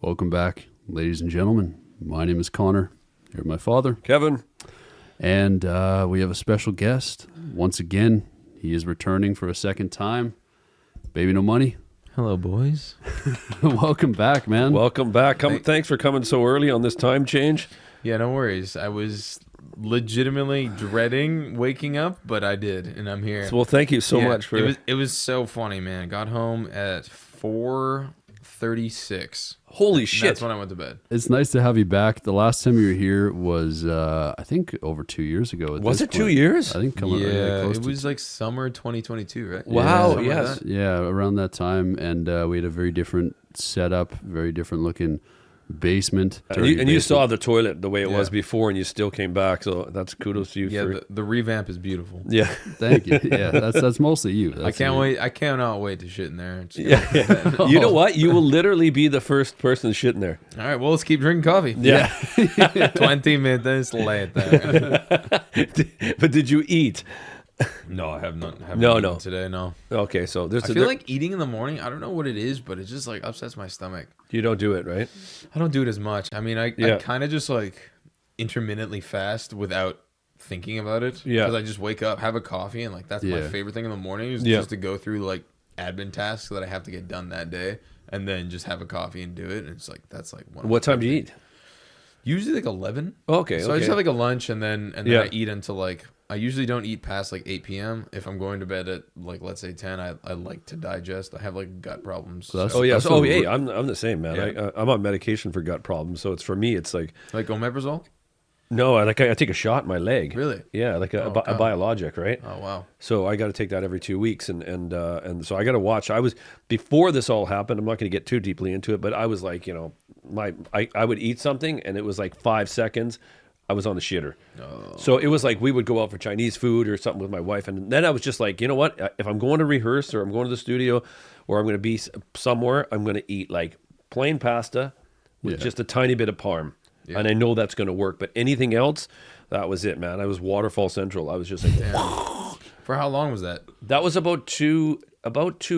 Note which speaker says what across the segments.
Speaker 1: Welcome back, ladies and gentlemen. My name is Connor. Here's my father,
Speaker 2: Kevin.
Speaker 1: And we have a special guest. Once again, he is returning for a second time. Baby No Money.
Speaker 3: Hello, boys.
Speaker 1: Welcome back, man.
Speaker 2: Welcome back. Thanks for coming so early on this time change.
Speaker 3: Yeah, no worries. I was legitimately dreading waking up, but I did, and I'm here.
Speaker 2: Well, thank you so much for
Speaker 3: it was so funny, man. I got home at 4:36.
Speaker 2: Holy shit.
Speaker 3: That's when I went to bed.
Speaker 1: It's nice to have you back. The last time you were here was, I think, over 2 years ago.
Speaker 2: Was it 2 years?
Speaker 1: I think coming
Speaker 3: It was like summer 2022, right?
Speaker 2: Wow,
Speaker 3: Something
Speaker 2: yes.
Speaker 3: like that.
Speaker 1: Yeah, around that time. And we had a very different setup, very different looking basement.
Speaker 2: And you
Speaker 1: basement.
Speaker 2: saw the toilet the way it was
Speaker 3: Yeah.
Speaker 2: before, and you still came back. So that's kudos to you.
Speaker 3: Yeah,
Speaker 2: for,
Speaker 3: the revamp is beautiful.
Speaker 2: yeah.
Speaker 1: Thank you. Yeah, that's mostly you.
Speaker 3: I can't wait. I cannot wait to shit in there.
Speaker 2: Yeah. You know what? You will literally be the first person shitting there.
Speaker 3: All right, well, let's keep drinking coffee.
Speaker 2: Yeah.
Speaker 3: 20 minutes later.
Speaker 2: But did you eat?
Speaker 3: No, I have not.
Speaker 2: No.
Speaker 3: Eaten today. No.
Speaker 2: Okay, so
Speaker 3: I feel like eating in the morning, I don't know what it is, but it just like upsets my stomach.
Speaker 2: you don't do it, right?
Speaker 3: I don't do it as much. I mean, I
Speaker 2: Yeah.
Speaker 3: kind of just like intermittently fast without thinking about it.
Speaker 2: Yeah.
Speaker 3: Because I just wake up, have a coffee, and like that's my
Speaker 1: Yeah.
Speaker 3: favorite thing in the morning is
Speaker 2: Yeah.
Speaker 3: just to go through like admin tasks that I have to get done that day, and then just have a coffee and do it. And it's like that's like one.
Speaker 2: What time do you eat?
Speaker 3: Usually like 11.
Speaker 2: Okay,
Speaker 3: So I just have like a lunch, and then
Speaker 2: Yeah.
Speaker 3: I eat until like. I usually don't eat past like 8 p.m. If I'm going to bed at like let's say 10, I like to digest. I have like gut problems.
Speaker 1: So that's-
Speaker 2: Oh yeah.
Speaker 1: That's
Speaker 2: So,
Speaker 1: what
Speaker 2: hey,
Speaker 1: we're-
Speaker 2: I'm the same, man.
Speaker 3: Yeah.
Speaker 2: I'm on medication for gut problems, so it's for me. It's like
Speaker 3: Like omeprazole?
Speaker 2: no, I take a shot in my leg.
Speaker 3: Really?
Speaker 2: Yeah, like a
Speaker 3: God.
Speaker 2: biologic, right?
Speaker 3: Oh wow.
Speaker 2: So I got to take that every 2 weeks, and so I got to watch. I was before this all happened. I'm not going to get too deeply into it, but I was like, I would eat something, and it was like 5 seconds. I was on the shitter.
Speaker 3: Oh.
Speaker 2: So it was like we would go out for Chinese food or something with my wife, and then I was just like, you know what? If I'm going to rehearse or I'm going to the studio or I'm going to be somewhere, I'm going to eat like plain pasta with
Speaker 1: Yeah.
Speaker 2: just a tiny bit of parm,
Speaker 3: Yeah.
Speaker 2: and I know that's going to work. But anything else, that was it, man. I was Waterfall Central. I was just like,
Speaker 3: For how long was that?
Speaker 2: that was about 2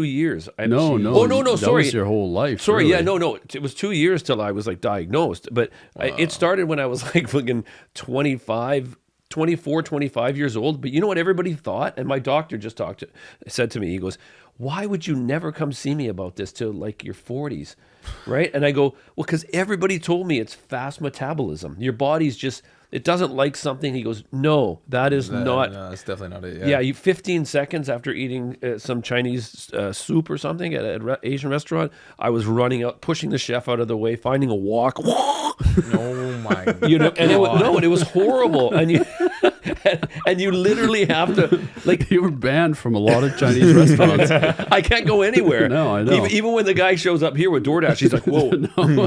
Speaker 2: years.
Speaker 1: No.
Speaker 2: Oh no,
Speaker 1: That
Speaker 2: sorry.
Speaker 1: was your whole life.
Speaker 2: Sorry,
Speaker 1: really.
Speaker 2: yeah, no. It was 2 years till I was like diagnosed. But it started when I was like fucking 24, 25 years old. But you know what everybody thought? And my doctor just said to me, he goes, why would you never come see me about this till like your 40s? Right? And I go, well, because everybody told me it's fast metabolism. Your body's just, it doesn't like something. He goes, no, that is not.
Speaker 3: No, that's definitely not it.
Speaker 2: Yeah, you 15 seconds after eating some Chinese soup or something at an Asian restaurant, I was running out, pushing the chef out of the way, finding a walk.
Speaker 3: Oh my god.
Speaker 2: And it was horrible. And you and you literally have to like.
Speaker 1: You were banned from a lot of Chinese restaurants.
Speaker 2: I can't go anywhere.
Speaker 1: No, I know.
Speaker 2: Even when the guy shows up here with DoorDash, he's like, "Whoa,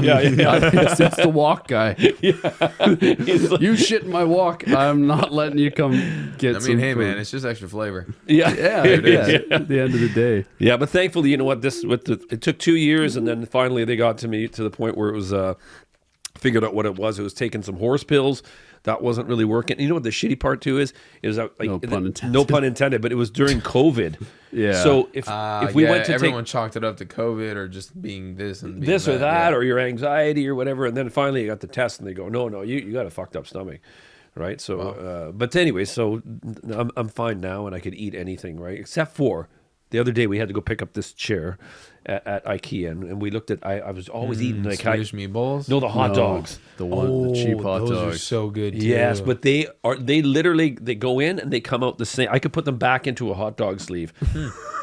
Speaker 2: yeah."
Speaker 1: It's the walk guy.
Speaker 2: He's like,
Speaker 1: You shit in my walk. I'm not letting you come get
Speaker 3: I
Speaker 1: some
Speaker 3: mean, hey
Speaker 1: food.
Speaker 3: man, it's just extra flavor.
Speaker 2: yeah,
Speaker 1: Yeah, it is. At the end of the day.
Speaker 2: Yeah, but thankfully, you know what? It took 2 years, and then finally they got to me to the point where it was figured out what it was. It was taking some horse pills. That wasn't really working. You know what the shitty part too is? It was like
Speaker 1: No pun intended.
Speaker 2: No pun intended. But it was during COVID.
Speaker 1: Yeah.
Speaker 2: So if we went to
Speaker 3: everyone
Speaker 2: take
Speaker 3: chalked it up to COVID or just being this and being
Speaker 2: this or that,
Speaker 3: yeah.
Speaker 2: or your anxiety or whatever, and then finally you got the test, and they go, no, you got a fucked up stomach. Right. So, but anyway, so I'm fine now, and I could eat anything, right? Except for the other day we had to go pick up this chair at IKEA, and we looked at. I was always eating like
Speaker 3: Swedish meatballs.
Speaker 2: no the hot
Speaker 1: No,
Speaker 2: dogs.
Speaker 1: the cheap hot
Speaker 3: those
Speaker 1: dogs.
Speaker 3: are so good. Too.
Speaker 2: Yes, but they literally go in and they come out the same. I could put them back into a hot dog sleeve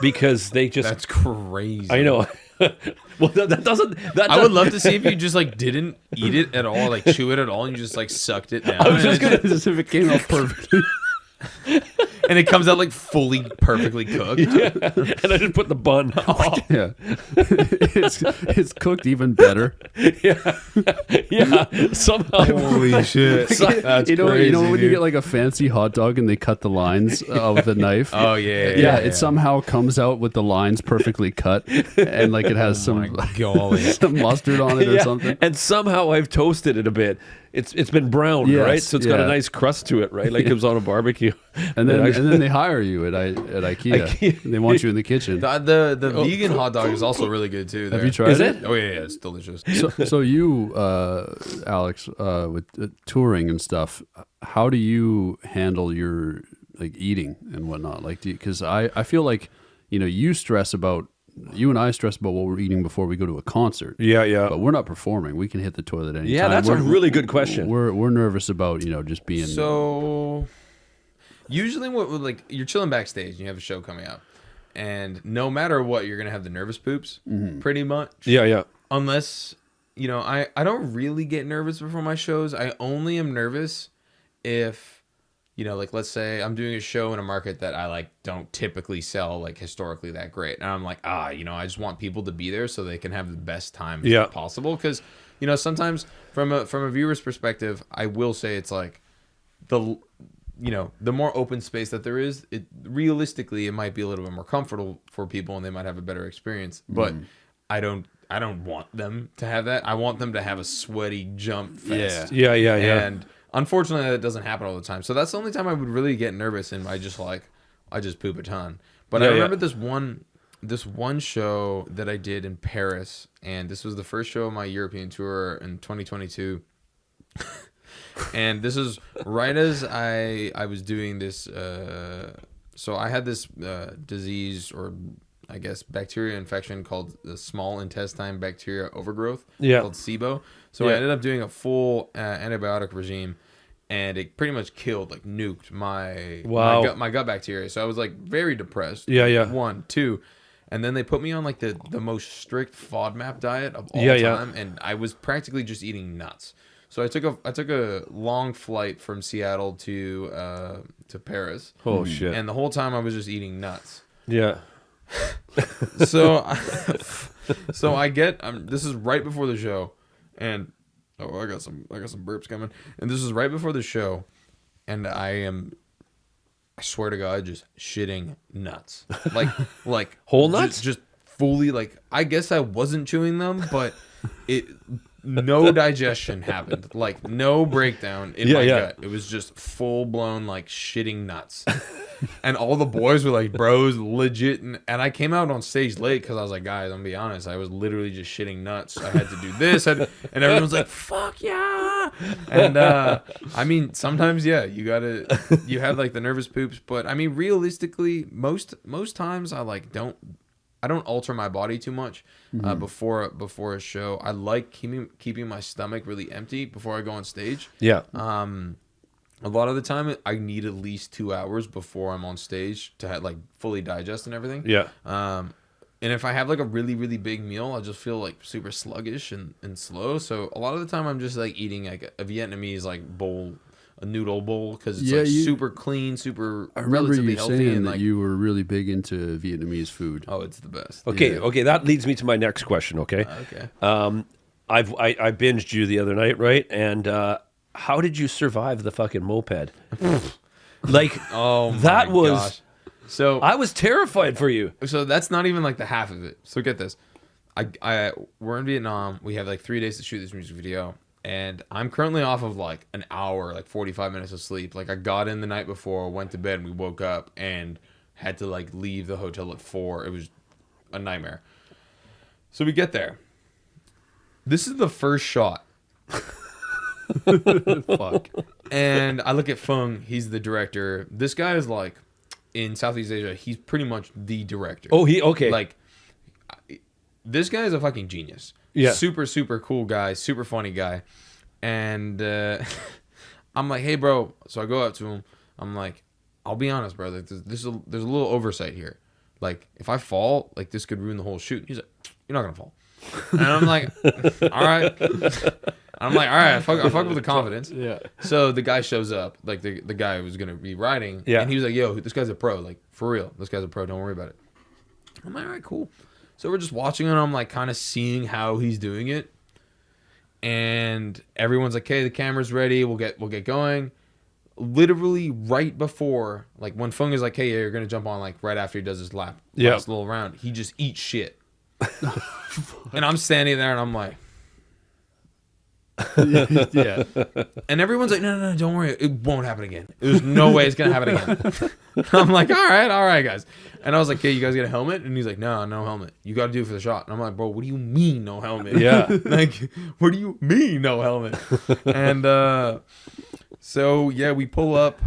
Speaker 2: because they just.
Speaker 3: that's crazy.
Speaker 2: I know. Well, that doesn't.
Speaker 3: I would love to see if you just like didn't eat it at all, like chew it at all, and you just like sucked it down.
Speaker 2: I was just gonna.
Speaker 1: As if it came out perfectly.
Speaker 3: and it comes out like fully perfectly cooked.
Speaker 2: And I just put the bun.
Speaker 1: Yeah. It's cooked even better.
Speaker 2: Yeah. Somehow.
Speaker 3: Holy shit! That's
Speaker 1: you know
Speaker 3: crazy,
Speaker 1: when you
Speaker 3: dude.
Speaker 1: get like a fancy hot dog and they cut the lines with a knife?
Speaker 3: Oh yeah,
Speaker 1: Yeah, it somehow comes out with the lines perfectly cut, and like it has some
Speaker 3: golly.
Speaker 1: some mustard on it or something.
Speaker 2: And somehow I've toasted it a bit. It's been browned,
Speaker 1: Yes,
Speaker 2: right? So it's got a
Speaker 1: yeah.
Speaker 2: nice crust to it, right? Like it was on a barbecue.
Speaker 1: And then they hire you at IKEA. They want you in the kitchen.
Speaker 3: The vegan hot dog is also really good too.
Speaker 1: Have you tried
Speaker 2: Is
Speaker 1: it?
Speaker 2: it?
Speaker 3: Oh yeah, it's delicious.
Speaker 1: So you, Alex, with touring and stuff, how do you handle your like eating and whatnot? Like, because I feel like, you know, you and I stress about what we're eating before we go to a concert.
Speaker 2: Yeah.
Speaker 1: But we're not performing. We can hit the toilet anytime.
Speaker 2: Yeah, that's a really good question.
Speaker 1: We're nervous about, you know, just being.
Speaker 3: So usually what like you're chilling backstage and you have a show coming up. And no matter what, you're going to have the nervous poops, pretty much.
Speaker 2: Yeah.
Speaker 3: Unless, you know, I don't really get nervous before my shows. I only am nervous if, you know, like let's say I'm doing a show in a market that I like don't typically sell like historically that great. And I'm like, you know, I just want people to be there so they can have the best time possible. Because, you know, sometimes from a viewer's perspective, I will say it's like you know, the more open space that there is, it realistically it might be a little bit more comfortable for people and they might have a better experience. But I don't want them to have that. I want them to have a sweaty jump fest.
Speaker 2: Yeah.
Speaker 3: And unfortunately that doesn't happen all the time. So that's the only time I would really get nervous and I just poop a ton. But I remember this one show that I did in Paris, and this was the first show of my European tour in 2022. And this is right as I was doing this. So I had this disease, or I guess bacteria infection, called the small intestine bacteria overgrowth, called SIBO. So I ended up doing a full antibiotic regime, and it pretty much killed, like nuked my gut bacteria. So I was like very depressed.
Speaker 2: Yeah.
Speaker 3: 1, 2. And then they put me on like the most strict FODMAP diet of all time, and I was practically just eating nuts. So I took a long flight from Seattle to Paris.
Speaker 2: Oh shit!
Speaker 3: And the whole time I was just eating nuts.
Speaker 2: Yeah.
Speaker 3: So I get this is right before the show, and I got some burps coming, and this is right before the show, and I swear to God, just shitting nuts, like
Speaker 2: whole nuts,
Speaker 3: just fully, like I guess I wasn't chewing them, but no digestion happened, like no breakdown in my gut. It was just full blown like shitting nuts. And all the boys were like, bros, legit. And I came out on stage late because I was like, guys, I'm gonna be honest, I was literally just shitting nuts. I had to do this, and everyone was like, fuck yeah. And I mean, sometimes you have like the nervous poops, but I mean, realistically, most times I don't alter my body too much before a show. I like keeping my stomach really empty before I go on stage.
Speaker 2: Yeah.
Speaker 3: A lot of the time, I need at least 2 hours before I'm on stage to like fully digest and everything.
Speaker 2: Yeah.
Speaker 3: And if I have like a really, really big meal, I just feel like super sluggish and slow. So a lot of the time, I'm just like eating like a Vietnamese like bowl, a noodle bowl, because it's super clean, super relatively healthy. I remember you saying
Speaker 1: that you were really big into Vietnamese food.
Speaker 3: Oh, it's the best.
Speaker 2: Okay, that leads me to my next question. Okay. I binged you the other night, right? And how did you survive the fucking moped? Like, that was. Gosh.
Speaker 3: So
Speaker 2: I was terrified for you.
Speaker 3: So that's not even like the half of it. So get this, we're in Vietnam. We have like 3 days to shoot this music video, and I'm currently off of like an hour, like 45 minutes of sleep. Like I got in the night before, went to bed, and we woke up and had to like leave the hotel at 4. It was a nightmare. So we get there. This is the first shot.
Speaker 1: Fuck.
Speaker 3: And I look at Fung. He's the director. This guy is like, in Southeast Asia, he's pretty much the director.
Speaker 2: Oh, okay.
Speaker 3: Like, this guy is a fucking genius.
Speaker 2: Yeah.
Speaker 3: Super, super cool guy. Super funny guy. And I'm like, hey, bro. So I go up to him. I'm like, I'll be honest, bro. Like, there's a little oversight here. Like, if I fall, like, this could ruin the whole shoot. He's like, you're not going to fall. And I'm like, all right. I fuck with the confidence.
Speaker 2: Yeah.
Speaker 3: So the guy shows up, like the guy who was gonna be riding.
Speaker 2: Yeah.
Speaker 3: And he was like, yo, this guy's a pro, like for real. This guy's a pro. Don't worry about it. I'm like, all right, cool. So we're just watching it. I'm like kind of seeing how he's doing it. And everyone's like, okay, the camera's ready. We'll get going. Literally right before, like when Fung is like, hey, yeah, you're gonna jump on like right after he does his last little round, he just eats shit. And I'm standing there and I'm like,
Speaker 1: Yeah.
Speaker 3: And everyone's like, no, don't worry. It won't happen again. There's no way it's going to happen again. I'm like, all right, guys. And I was like, hey, you guys get a helmet? And he's like, no helmet. You got to do it for the shot. And I'm like, bro, what do you mean no helmet?
Speaker 2: Yeah.
Speaker 3: Like, what do you mean no helmet? And so, yeah, we pull up.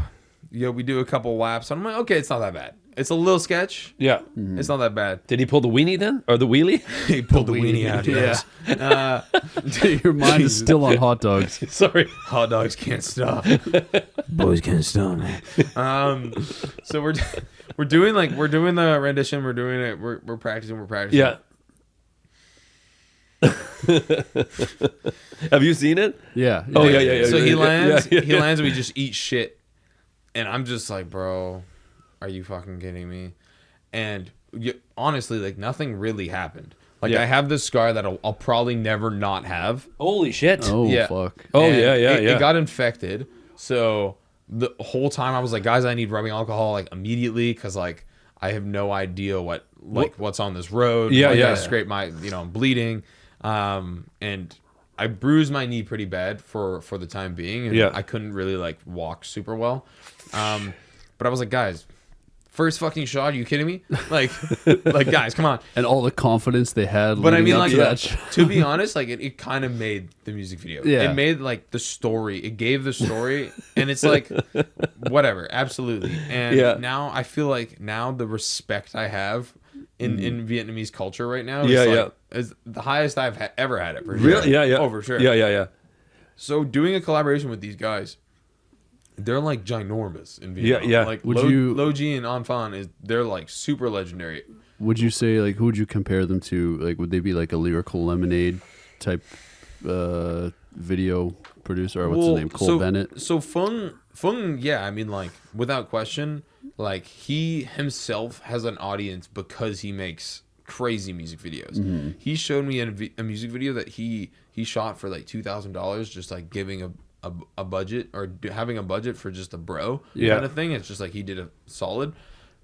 Speaker 3: We do a couple laps. And I'm like, okay, it's not that bad. It's a little sketch.
Speaker 2: Yeah.
Speaker 3: It's not that bad.
Speaker 2: Did he pull the weenie then? Or the wheelie?
Speaker 3: He pulled the weenie out. Yes.
Speaker 1: Your mind is still on hot dogs.
Speaker 2: Sorry.
Speaker 3: Hot dogs can't stop. Boys can't stop, man. So we're doing the rendition. We're doing it. We're practicing.
Speaker 2: Yeah. Have you seen it?
Speaker 1: Yeah.
Speaker 2: Oh, yeah.
Speaker 3: So he lands.
Speaker 2: Yeah.
Speaker 3: He lands. And we just eat shit. And I'm just like, bro, are you fucking kidding me? And honestly, like nothing really happened. Like I have this scar that I'll probably never not have.
Speaker 2: Holy shit.
Speaker 1: Oh,
Speaker 3: Yeah.
Speaker 1: fuck.
Speaker 2: Oh,
Speaker 3: And
Speaker 2: yeah.
Speaker 3: It got infected. So the whole time I was like, guys, I need rubbing alcohol like immediately because like I have no idea what's on this road.
Speaker 2: Yeah,
Speaker 3: Like,
Speaker 2: yeah.
Speaker 3: I scraped my, I'm bleeding. And I bruised my knee pretty bad for the time being. And
Speaker 2: Yeah.
Speaker 3: I couldn't really like walk super well. But I was like, guys, first fucking shot, are you kidding me? Like guys, come on.
Speaker 1: And all the confidence they had.
Speaker 3: But I
Speaker 1: leading
Speaker 3: mean,
Speaker 1: up
Speaker 3: like,
Speaker 1: to that shot.
Speaker 3: to be honest, like it kind of made the music video.
Speaker 1: Yeah.
Speaker 3: It made like the story. It gave the story, and it's like, whatever, absolutely. And
Speaker 2: Yeah.
Speaker 3: now I feel like the respect I have in Vietnamese culture right now, is the highest I've ever had it. For sure.
Speaker 2: Really? Yeah.
Speaker 3: Oh, for sure.
Speaker 2: Yeah.
Speaker 3: So doing a collaboration with these guys, they're like ginormous in Vietnam.
Speaker 2: Yeah.
Speaker 3: Like
Speaker 1: Would
Speaker 3: Lo G and Anh Phan they're like super legendary.
Speaker 1: Would you say, like, who would you compare them to? Like, would they be like a Lyrical Lemonade type video producer? Or what's his name? Cole Bennett?
Speaker 3: So Fung, yeah, I mean, like, without question, like, he himself has an audience because he makes crazy music videos.
Speaker 1: Mm-hmm.
Speaker 3: He showed me a music video that he shot for, like, $2,000, just, like, giving a budget, or having a budget for just a bro kind of thing. It's just, like, he did a solid.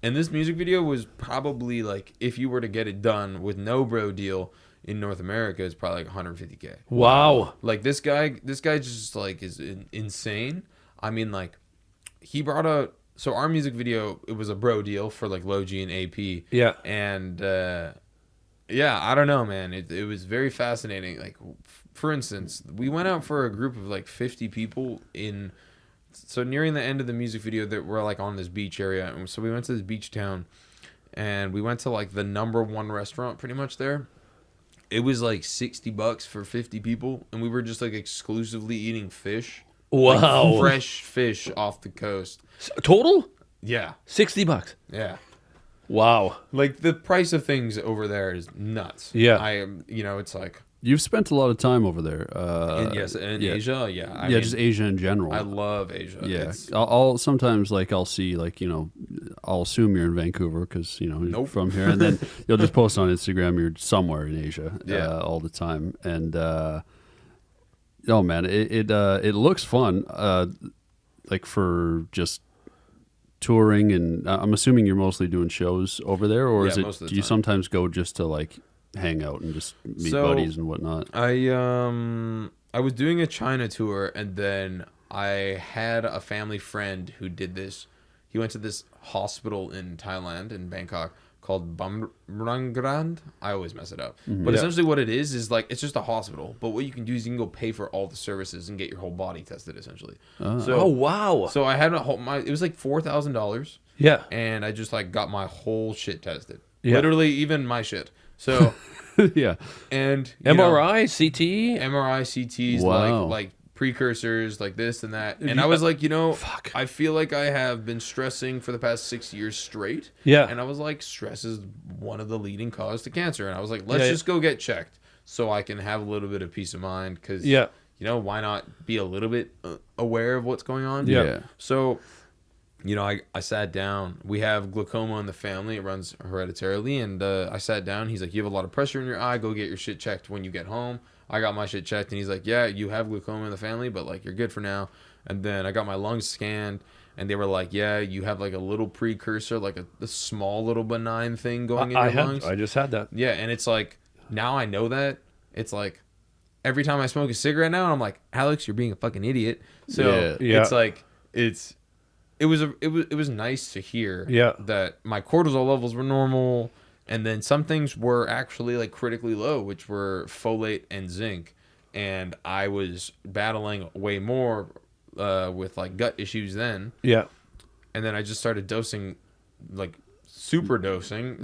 Speaker 3: And this music video was probably, like, if you were to get it done with no bro deal in North America, it's probably like $150K.
Speaker 2: Wow.
Speaker 3: Like, this guy just, like, is insane. I mean, like, he brought out... So our music video, it was a bro deal for, like, Lo G and AP.
Speaker 2: Yeah.
Speaker 3: And, yeah, I don't know, man. It was very fascinating. Like, for instance, we went out for a group of, like, 50 people in... So nearing the end of the music video, that we're like on this beach area, and so we went to this beach town, and we went to like the #1 restaurant pretty much there. It was like $60 for 50 people, and we were just like exclusively eating fish.
Speaker 2: Wow.
Speaker 3: Like, fresh fish off the coast.
Speaker 2: Total?
Speaker 3: Yeah,
Speaker 2: $60.
Speaker 3: yeah.
Speaker 2: Wow.
Speaker 3: Like the price of things over there is nuts.
Speaker 2: Yeah.
Speaker 3: I am. It's like
Speaker 1: You've spent a lot of time over there.
Speaker 3: in
Speaker 1: yeah.
Speaker 3: Asia. Yeah, I
Speaker 1: yeah,
Speaker 3: mean,
Speaker 1: just Asia in general.
Speaker 3: I love Asia.
Speaker 1: Yeah,
Speaker 3: It's-
Speaker 1: I'll sometimes like I'll see like I'll assume you're in Vancouver because you're
Speaker 3: Nope.
Speaker 1: from here, and then you'll just post on Instagram you're somewhere in Asia.
Speaker 3: Yeah.
Speaker 1: All the time, and oh man, it looks fun. Like for just touring, and I'm assuming you're mostly doing shows over there, or
Speaker 3: Yeah,
Speaker 1: is it?
Speaker 3: most of the
Speaker 1: Do you
Speaker 3: time.
Speaker 1: sometimes go just to like hang out and just meet buddies and whatnot?
Speaker 3: I was doing a China tour, and then I had a family friend who did this. He went to this hospital in Thailand, in Bangkok, called Bumrungrad. I always mess it up. But essentially what it is like, it's just a hospital. But what you can do is you can go pay for all the services and get your whole body tested, essentially.
Speaker 2: Oh, wow.
Speaker 3: So I had it was like $4,000.
Speaker 2: Yeah.
Speaker 3: And I just like got my whole shit tested.
Speaker 2: Yeah.
Speaker 3: Literally, even my shit. So...
Speaker 1: Yeah,
Speaker 3: And you know,
Speaker 2: MRI, CT.
Speaker 3: MRI, CTs,
Speaker 1: Wow.
Speaker 3: like precursors, like this and that. And I was like, I feel like I have been stressing for the past 6 years straight.
Speaker 2: Yeah.
Speaker 3: And I was like, stress is one of the leading cause to cancer. And I was like, let's
Speaker 2: Yeah,
Speaker 3: just go get checked so I can have a little bit of peace of mind. Because,
Speaker 2: Yeah.
Speaker 3: why not be a little bit aware of what's going on?
Speaker 1: Yeah.
Speaker 3: So, I sat down. We have glaucoma in the family. It runs hereditarily. And I sat down. He's like, you have a lot of pressure in your eye. Go get your shit checked when you get home. I got my shit checked. And he's like, yeah, you have glaucoma in the family, but like you're good for now. And then I got my lungs scanned. And they were like, yeah, you have like a little precursor, like a small little benign thing going in your lungs.
Speaker 2: I just had that.
Speaker 3: Yeah, and it's like, now I know that. It's like, every time I smoke a cigarette now, I'm like, Alex, you're being a fucking idiot. So
Speaker 2: Yeah.
Speaker 3: it's like it was nice to hear that my cortisol levels were normal, and then some things were actually like critically low, which were folate and zinc, and I was battling way more with like gut issues then.
Speaker 2: Yeah.
Speaker 3: And then I just started dosing, like super dosing,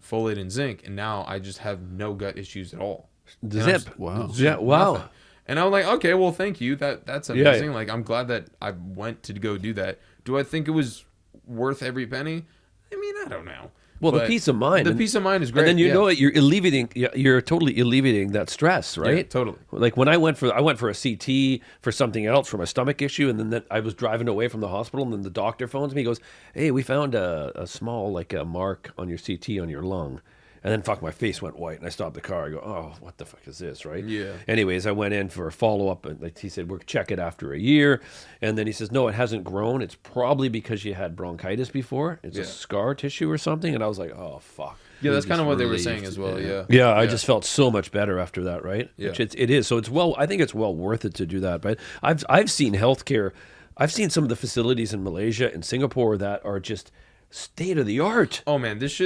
Speaker 3: folate and zinc, and now I just have no gut issues at all.
Speaker 2: Zip.
Speaker 1: Wow.
Speaker 2: Yeah. Wow.
Speaker 3: Nothing. And I'm like, okay, well, thank you. That's amazing. Like, I'm glad that I went to go do that. Do I think it was worth every penny? I mean, I don't know.
Speaker 2: Well, the
Speaker 3: But
Speaker 2: peace of mind.
Speaker 3: The peace of mind is great.
Speaker 2: And then you know it, you're alleviating. You're totally alleviating that stress, right?
Speaker 3: Yeah, totally.
Speaker 2: Like when I went for a CT for something else, for my stomach issue, and then I was driving away from the hospital, and then the doctor phones me. He goes, "Hey, we found a small like a mark on your CT on your lung." And then my face went white, and I stopped the car. I go, "Oh, what the fuck is this?" Right?
Speaker 3: Yeah.
Speaker 2: Anyways, I went in for a follow up, and like he said, we'll check it after a year. And then he says, "No, it hasn't grown. It's probably because you had bronchitis before. It's a scar tissue or something." And I was like, "Oh fuck."
Speaker 3: Yeah, that's kind of what they were
Speaker 1: relieved.
Speaker 3: saying as well. Yeah.
Speaker 2: Yeah, I just felt so much better after that, right?
Speaker 3: Yeah.
Speaker 2: Which it is. So I think it's well worth it to do that. But I've seen healthcare. I've seen some of the facilities in Malaysia and Singapore that are just state of the art.
Speaker 3: Oh man, this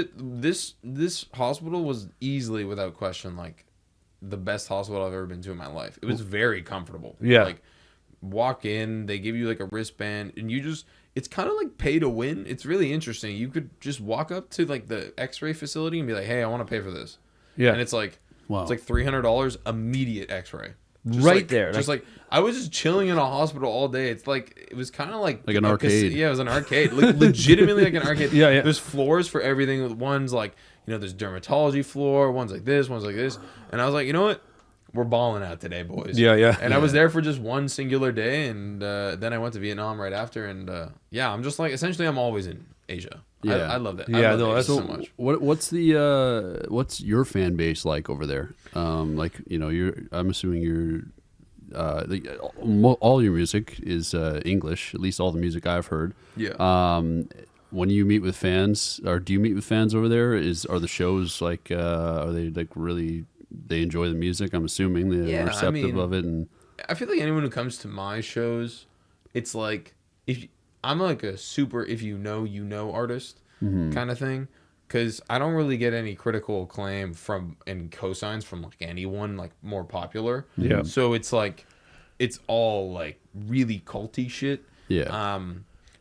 Speaker 3: hospital was easily, without question, like the best hospital I've ever been to in my life. It was very comfortable.
Speaker 2: Yeah.
Speaker 3: Like, walk in, they give you like a wristband, and it's kind of like pay to win. It's really interesting. You could just walk up to like the X-ray facility and be like, "Hey, I want to pay for this."
Speaker 2: Yeah.
Speaker 3: And it's like,
Speaker 1: Wow.
Speaker 3: it's like $300 immediate X-ray. Just
Speaker 2: Right
Speaker 3: like,
Speaker 2: there.
Speaker 3: Just like I was just chilling in a hospital all day. It's like it was kind of like
Speaker 1: Like an
Speaker 3: a
Speaker 1: arcade.
Speaker 3: Yeah, it was an arcade. Legitimately like an arcade.
Speaker 2: Yeah.
Speaker 3: There's floors for everything. One's like, there's dermatology floor. One's like this. One's like this. And I was like, you know what? We're balling out today, boys.
Speaker 2: Yeah.
Speaker 3: And I was there for just one singular day, and then I went to Vietnam right after. And I'm just like, essentially, I'm always in Asia.
Speaker 1: Yeah.
Speaker 3: I love that.
Speaker 2: Yeah,
Speaker 3: I love
Speaker 2: no,
Speaker 3: Asia
Speaker 2: that's
Speaker 3: so much.
Speaker 1: What's your fan base like over there? I'm assuming you're all your music is English, at least all the music I've heard.
Speaker 3: Yeah.
Speaker 1: When you meet with fans, or do you meet with fans over there? Are the shows like are they like really, they enjoy the music? I'm assuming they're receptive of it. And
Speaker 3: I feel like anyone who comes to my shows, it's like I'm like a super if you know artist kind of thing, because I don't really get any critical acclaim from and cosigns from like anyone like more popular.
Speaker 2: Yeah.
Speaker 3: So it's like it's all like really culty shit.
Speaker 1: yeah,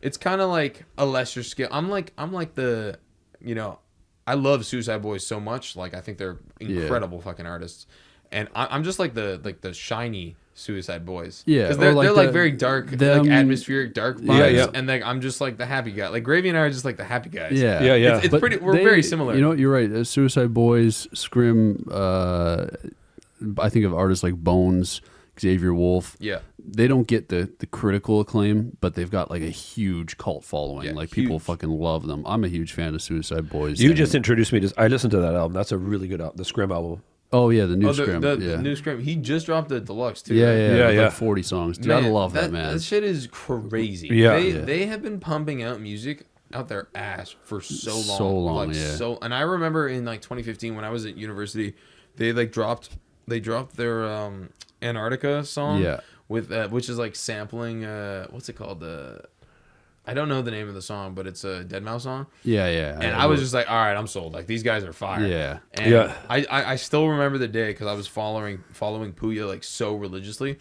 Speaker 3: It's kind of like a lesser scale. I'm like the I love Suicide Boys so much. Like I think they're incredible fucking artists, and I'm just like the shiny Suicide Boys.
Speaker 1: Yeah,
Speaker 3: because
Speaker 1: or
Speaker 3: they're
Speaker 1: like
Speaker 3: like
Speaker 1: the-
Speaker 3: very dark,
Speaker 1: them-
Speaker 3: like atmospheric dark vibes.
Speaker 2: Yeah.
Speaker 3: And like I'm just like the happy guy. Like Gravy and I are just like the happy guys.
Speaker 1: yeah,
Speaker 2: Yeah.
Speaker 3: It's
Speaker 1: But
Speaker 3: pretty. We're very similar.
Speaker 1: You know, you're right. Suicide Boys, Scrim. I think of artists like Bones, Xavier Wolf.
Speaker 3: Yeah.
Speaker 1: They don't get the critical acclaim, but they've got like a huge cult following.
Speaker 3: Yeah,
Speaker 1: like people
Speaker 3: huge.
Speaker 1: fucking love them. I'm a huge fan of Suicide Boys.
Speaker 2: You
Speaker 1: and-
Speaker 2: just introduced me to. I listened to that album. That's a really good album. The Scrim album.
Speaker 1: oh yeah, the new
Speaker 3: the
Speaker 1: Scrim. yeah.
Speaker 3: new Scrim. He just dropped the deluxe too.
Speaker 1: yeah,
Speaker 3: right?
Speaker 1: yeah,
Speaker 2: Yeah,
Speaker 1: with,
Speaker 2: yeah.
Speaker 1: like 40 songs. Dude, I love that, man.
Speaker 3: That shit is crazy.
Speaker 2: Yeah.
Speaker 3: They have been pumping out music out their ass for so long.
Speaker 1: So long, yeah.
Speaker 3: And I remember in like 2015 when I was at university, they dropped their Antarctica song.
Speaker 1: Yeah.
Speaker 3: With which is like sampling what's it called, I don't know the name of the song, but it's a Deadmau5 song.
Speaker 1: Yeah, yeah.
Speaker 3: And I was just like, all right, I'm sold. Like these guys are fire.
Speaker 1: Yeah.
Speaker 3: And
Speaker 2: Yeah.
Speaker 3: I still remember the day because I was following Puya like so religiously,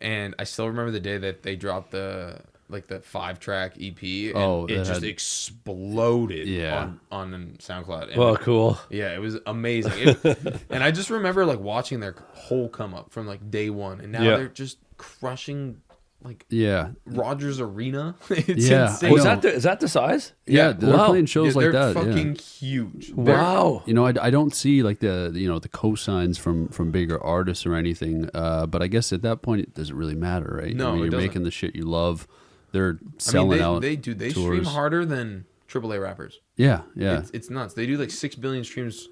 Speaker 3: and I still remember the day that they dropped the 5-track EP. And
Speaker 1: Oh,
Speaker 3: it
Speaker 1: that
Speaker 3: just
Speaker 1: had-
Speaker 3: exploded.
Speaker 1: Yeah.
Speaker 3: on SoundCloud. And
Speaker 2: Well, cool.
Speaker 3: yeah, it was amazing. And I just remember like watching their whole come up from like day one, and now
Speaker 2: Yeah.
Speaker 3: they're just crushing like
Speaker 1: yeah.
Speaker 3: Rogers Arena. It's
Speaker 1: Yeah,
Speaker 3: insane.
Speaker 1: I
Speaker 2: Was
Speaker 1: know.
Speaker 2: that is that the size?
Speaker 1: Yeah,
Speaker 3: Yeah.
Speaker 1: they're
Speaker 2: Wow.
Speaker 1: playing shows like
Speaker 3: they're
Speaker 1: that.
Speaker 3: fucking
Speaker 1: Yeah.
Speaker 3: huge.
Speaker 2: Wow.
Speaker 1: You know, I don't see like the the cosigns from bigger artists or anything. But I guess at that point it doesn't really matter, right?
Speaker 3: No,
Speaker 1: I mean,
Speaker 3: it
Speaker 1: you're
Speaker 3: doesn't.
Speaker 1: making the shit you love. They're
Speaker 3: I
Speaker 1: selling
Speaker 3: mean,
Speaker 1: out.
Speaker 3: they stream
Speaker 1: tours.
Speaker 3: harder than AAA rappers.
Speaker 1: Yeah, yeah,
Speaker 3: It's nuts. They do like 6 billion streams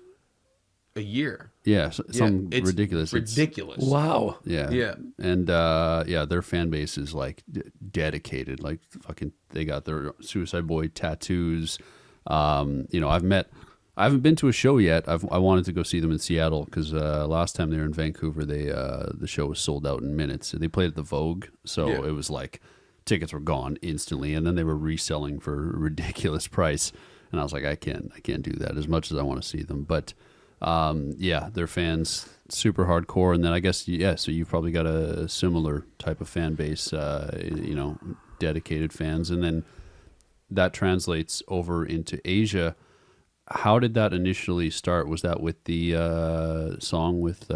Speaker 3: a year.
Speaker 1: yeah. Some
Speaker 3: it's
Speaker 1: ridiculous. It's-
Speaker 3: ridiculous.
Speaker 2: Wow.
Speaker 1: Yeah,
Speaker 3: Yeah.
Speaker 1: and their fan base is like dedicated. Like fucking, they got their Suicide Boy tattoos. I've met I haven't been to a show yet. I wanted to go see them in Seattle because last time they were in Vancouver, the show was sold out in minutes. They played at the Vogue, so it was like tickets were gone instantly, and then they were reselling for a ridiculous price. And I was like, I can't do that as much as I want to see them. But their fans super hardcore, and then I guess so you've probably got a similar type of fan base, dedicated fans, and then that translates over into Asia. How did that initially start? Was that with the song with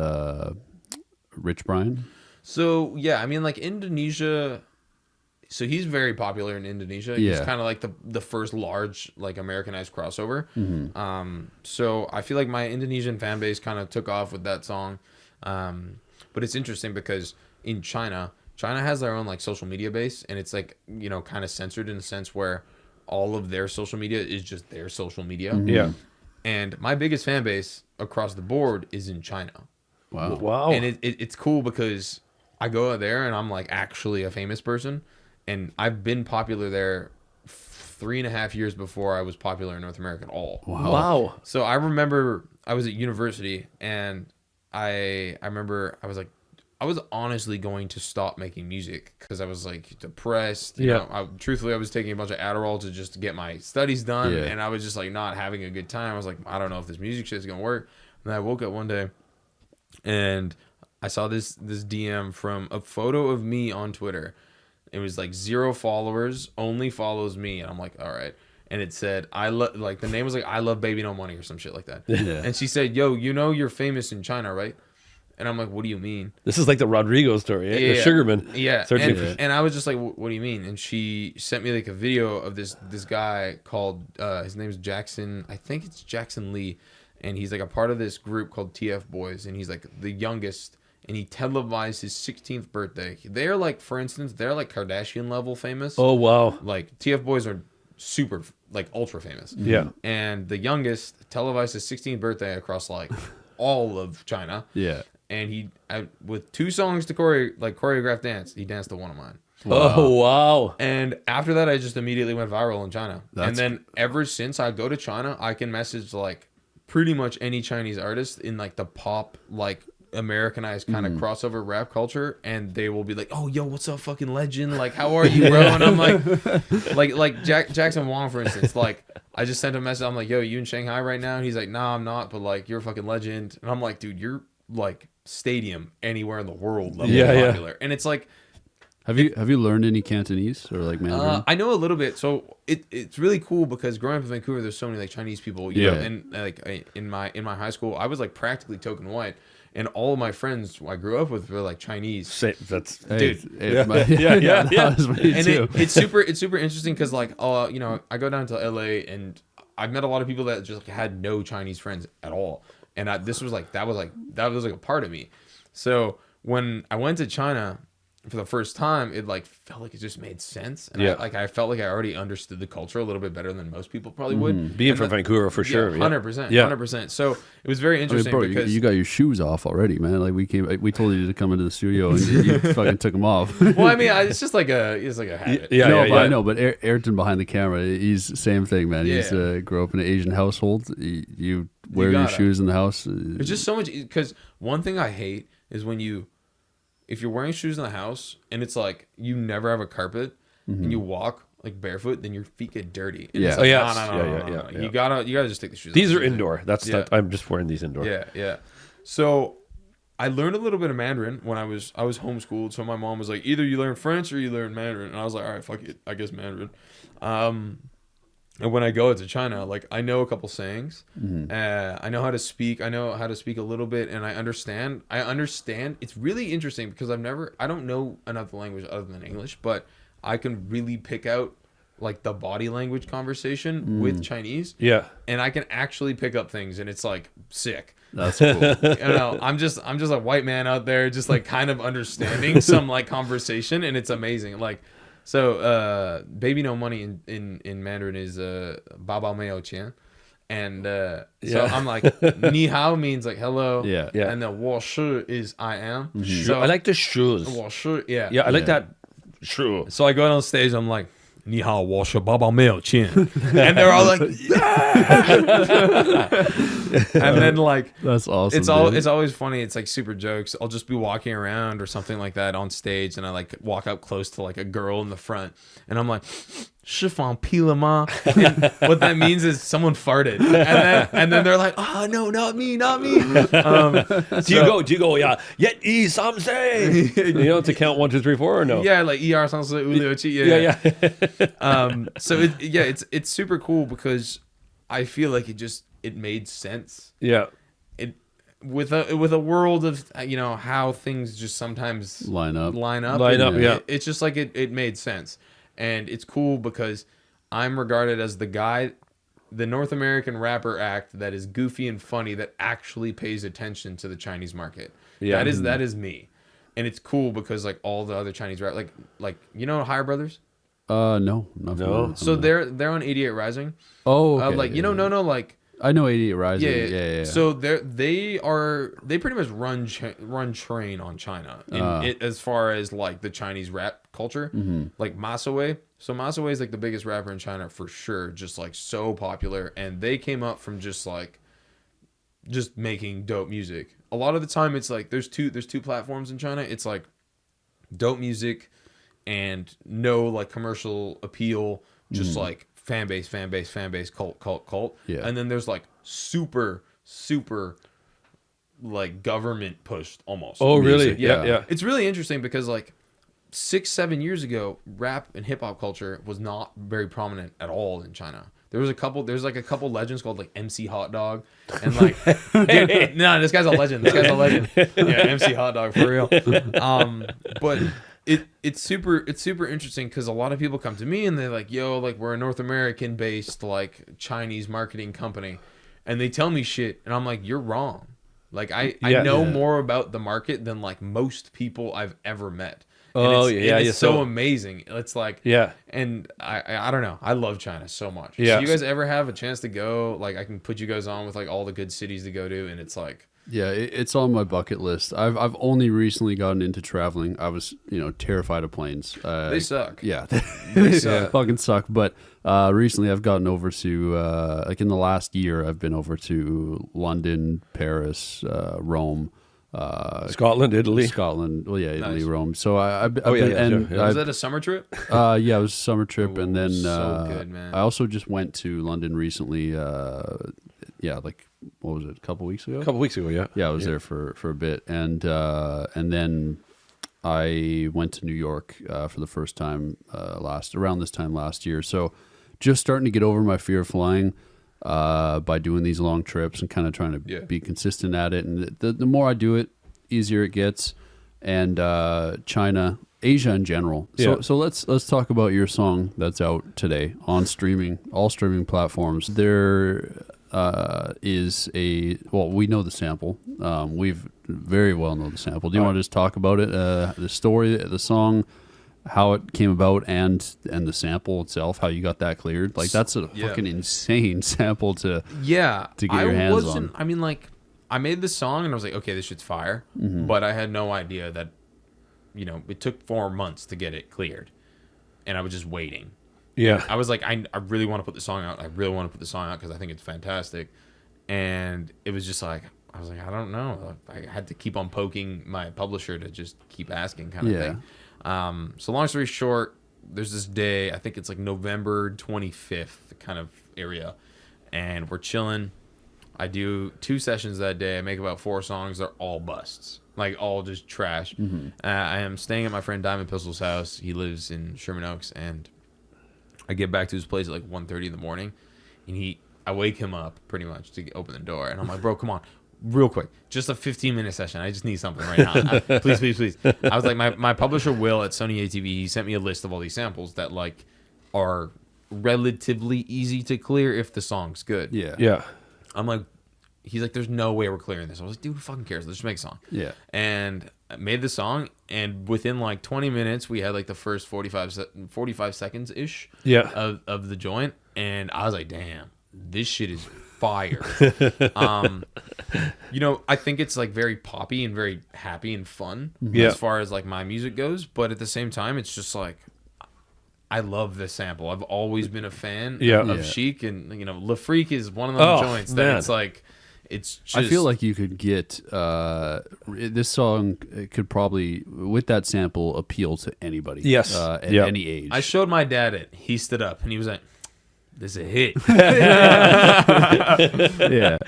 Speaker 1: Rich Brian?
Speaker 3: So yeah, I mean, like Indonesia. So he's very popular in Indonesia.
Speaker 1: Yeah.
Speaker 3: He's kind of like the first large like Americanized crossover.
Speaker 1: Mm-hmm.
Speaker 3: So I feel like my Indonesian fan base kind of took off with that song. But it's interesting because in China has their own like social media base, and it's like, you know, kind of censored in a sense where all of their social media is just their social media.
Speaker 1: Mm-hmm.
Speaker 2: Yeah.
Speaker 3: And my biggest fan base across the board is in China.
Speaker 2: Wow.
Speaker 3: And it's cool because I go out there and I'm like actually a famous person. And I've been popular there 3.5 years before I was popular in North America at all.
Speaker 2: Wow.
Speaker 3: So I remember I was at university, and I remember I was honestly going to stop making music because I was like depressed. You know, truthfully, I was taking a bunch of Adderall to just get my studies done, and I was just like not having a good time. I was like, I don't know if this music shit is gonna work. And then I woke up one day, and I saw this DM from a photo of me on Twitter. It was like 0 followers, only follows me, and I'm like, all right. And it said, the name was like, I love Baby No Money or some shit like that.
Speaker 1: Yeah.
Speaker 3: And she said, yo, you know you're famous in China, right? And I'm like, what do you mean?
Speaker 2: This is like the Rodrigo story, eh? The Sugarman.
Speaker 3: Yeah.
Speaker 2: And
Speaker 3: I was just like, what do you mean? And she sent me like a video of this guy called, his name's Jackson. I think it's Jackson Lee. And he's like a part of this group called TF Boys. And he's like the youngest. And he televised his 16th birthday. They're like, for instance, they're like Kardashian level famous.
Speaker 2: Oh, wow.
Speaker 3: Like TF Boys are super, like ultra famous.
Speaker 2: Yeah.
Speaker 3: And the youngest televised his 16th birthday across like all of China.
Speaker 1: Yeah.
Speaker 3: And he, with 2 songs to choreograph dance, he danced to one of mine.
Speaker 2: Wow. Oh, wow.
Speaker 3: And after that, I just immediately went viral in China. And then ever since I go to China, I can message like pretty much any Chinese artist in like the pop, like Americanized kind of crossover rap culture, and they will be like, oh, yo, what's up, fucking legend? Like, how are you, bro? And I'm like Jackson Wang, for instance. Like, I just sent a message. I'm like, yo, you in Shanghai right now? And he's like, nah, I'm not, but like, you're a fucking legend. And I'm like, dude, you're like stadium anywhere in the world level popular. And it's like,
Speaker 1: have you learned any Cantonese or like Mandarin?
Speaker 3: I know a little bit. So it's really cool because growing up in Vancouver, there's so many like Chinese people. You know, and like in my high school, I was like practically token white. And all of my friends I grew up with were like Chinese.
Speaker 2: That's
Speaker 3: dude.
Speaker 2: Yeah.
Speaker 3: And it's super interesting because like you know, I go down to LA and I've met a lot of people that just had no Chinese friends at all. And that was like a part of me. So when I went to China for the first time, it like felt like it just made sense, and I felt like I already understood the culture a little bit better than most people probably would.
Speaker 2: Being from Vancouver for sure,
Speaker 3: 100%. So it was very interesting.
Speaker 1: I mean, bro,
Speaker 3: because
Speaker 1: you got your shoes off already, man. Like we told you to come into the studio and you fucking took them off.
Speaker 3: Well, I mean, it's just like a habit.
Speaker 1: I know, but Ayrton behind the camera, he's same thing, man. He's grew up in an Asian household. You wear your shoes in the house.
Speaker 3: It's just so much, because one thing I hate is if you're wearing shoes in the house and it's like you never have a carpet and you walk like barefoot, then your feet get dirty. And it's like, no. You gotta just take the shoes off.
Speaker 2: These are indoor. I'm just wearing these indoor.
Speaker 3: Yeah. So I learned a little bit of Mandarin when I was homeschooled. So my mom was like, either you learn French or you learn Mandarin. And I was like, all right, fuck it, I guess Mandarin. And when I go to China, like I know a couple sayings. I know how to speak. I know how to speak a little bit, and I understand. It's really interesting because I don't know another language other than English, but I can really pick out like the body language conversation with Chinese. Yeah. And I can actually pick up things, and it's like sick.
Speaker 1: That's cool.
Speaker 3: You know, I'm just a white man out there just like kind of understanding some like conversation, and it's amazing. Like, so Baby No Money in Mandarin is Babao Mei Qian. And so I'm like, Ni Hao means like hello. Yeah. And then Wo Shi is I am.
Speaker 2: So I like the shoes.
Speaker 3: Wo Shi, yeah.
Speaker 2: Yeah, I like that. Sure.
Speaker 3: So I go on stage, I'm like, Ni hao wo shi ba bao mei qin. And they're all like, yeah! And then like,
Speaker 1: That's awesome.
Speaker 3: it's always funny. It's like super jokes. I'll just be walking around or something like that on stage, and I like walk up close to like a girl in the front, and I'm like, 是放屁了吗? And what that means is someone farted, and then they're like, oh no, not me.
Speaker 2: Do you go, yeah, yet eat something? To count 1, 2, 3, 4 or no?
Speaker 3: Yeah, like ER sounds like
Speaker 2: Yeah.
Speaker 3: So it's super cool because I feel like it made sense.
Speaker 2: Yeah.
Speaker 3: With a world of how things just sometimes
Speaker 1: line up.
Speaker 3: Yeah. It's just like it made sense. And it's cool because I'm regarded as the North American rapper act that is goofy and funny that actually pays attention to the Chinese market.
Speaker 2: Yeah.
Speaker 3: That is me. And it's cool because like all the other Chinese rap like Higher Brothers?
Speaker 1: No.
Speaker 3: So they're on 88 Rising.
Speaker 1: Oh, okay.
Speaker 3: Like
Speaker 1: I know 88 Rising. Yeah.
Speaker 3: So they pretty much run train on China as far as like the Chinese rap culture. Like Masaway. So Masaway is like the biggest rapper in China for sure, just like so popular, and they came up from just making dope music. A lot of the time it's like there's two platforms in China. It's like dope music and no like commercial appeal, just like fan base, cult.
Speaker 1: Yeah.
Speaker 3: And then there's like super like government pushed almost.
Speaker 2: Oh, really?
Speaker 1: Music,
Speaker 2: Yeah.
Speaker 3: It's really interesting because like 6-7 years ago, rap and hip hop culture was not very prominent at all in China. There's a couple legends called like MC Hot Dog, and like, dude, no, this guy's a legend. Yeah, MC Hot Dog for real. But it's super interesting because a lot of people come to me and they're like, yo, like we're a North American based like Chinese marketing company, and they tell me shit, and I'm like, you're wrong. Like I know more about the market than like most people I've ever met. And it's so amazing. It's like, and I don't know. I love China so much.
Speaker 2: Yeah.
Speaker 3: So you guys ever have a chance to go? Like I can put you guys on with like all the good cities to go to, and it's like,
Speaker 1: yeah, it's on my bucket list. I've only recently gotten into traveling. I was terrified of planes.
Speaker 3: they suck.
Speaker 1: Yeah,
Speaker 3: They suck.
Speaker 1: fucking suck. But recently I've gotten over to like in the last year I've been over to London, Paris, Rome.
Speaker 2: Scotland, Italy.
Speaker 1: Well, yeah, Italy,
Speaker 3: Nice.
Speaker 1: Rome. So I've been,
Speaker 2: sure.
Speaker 3: Was that a summer trip?
Speaker 1: yeah, it was a summer trip, and then
Speaker 3: so good, man.
Speaker 1: I also just went to London recently. Like what was it, a couple weeks ago?
Speaker 2: A couple weeks ago, yeah.
Speaker 1: Yeah, I was there for a bit, and then I went to New York for the first time around this time last year. So just starting to get over my fear of flying by doing these long trips and kind of trying to be consistent at it. And the more I do it, easier it gets. And China, Asia in general. So let's talk about your song that's out today on all streaming platforms. There is we know the sample. We've very well know the sample. Do you want to just talk about it? The story, the song, how it came about, and the sample itself, how you got that cleared. Like that's a fucking insane sample to get your hands on.
Speaker 3: I mean, like I made the song and I was like, okay, this shit's fire. But I had no idea that it took 4 months to get it cleared, and I was just waiting.
Speaker 2: Yeah.
Speaker 3: I was like, I really want to put the song out. I really want to put the song out because I think it's fantastic. And it was just like, I was like, I don't know. I had to keep on poking my publisher to just keep asking kind of thing. So long story short, there's this day, I think it's like November 25th kind of area. And we're chilling. I do 2 sessions that day. I make about 4 songs. They're all busts. Like all just trash. I am staying at my friend Diamond Pistol's house. He lives in Sherman Oaks, and I get back to his place at like 1:30 in the morning, and I wake him up pretty much to open the door, and I'm like, bro, come on, real quick, just a 15-minute session. I just need something right now. Please. I was like, my publisher Will at Sony ATV, he sent me a list of all these samples that like are relatively easy to clear if the song's good.
Speaker 2: Yeah.
Speaker 3: I'm like, he's like, there's no way we're clearing this. I was like, dude, who fucking cares? Let's just make a song.
Speaker 1: Yeah.
Speaker 3: And I made the song, and within like 20 minutes, we had like the first 45 seconds ish of the joint, and I was like, damn, this shit is fire. I think it's like very poppy and very happy and fun as far as like my music goes, but at the same time, it's just like I love this sample. I've always been a fan
Speaker 2: Yeah.
Speaker 3: of
Speaker 1: Yeah.
Speaker 3: Chic, and LIL FREAK is one of those joints that
Speaker 2: man.
Speaker 3: it's like, it's just.
Speaker 1: I feel like you could get this song could probably, with that sample, appeal to anybody.
Speaker 2: Yes.
Speaker 1: At any age.
Speaker 3: I showed my dad it. He stood up and he was like, "This is a hit."
Speaker 1: Yeah.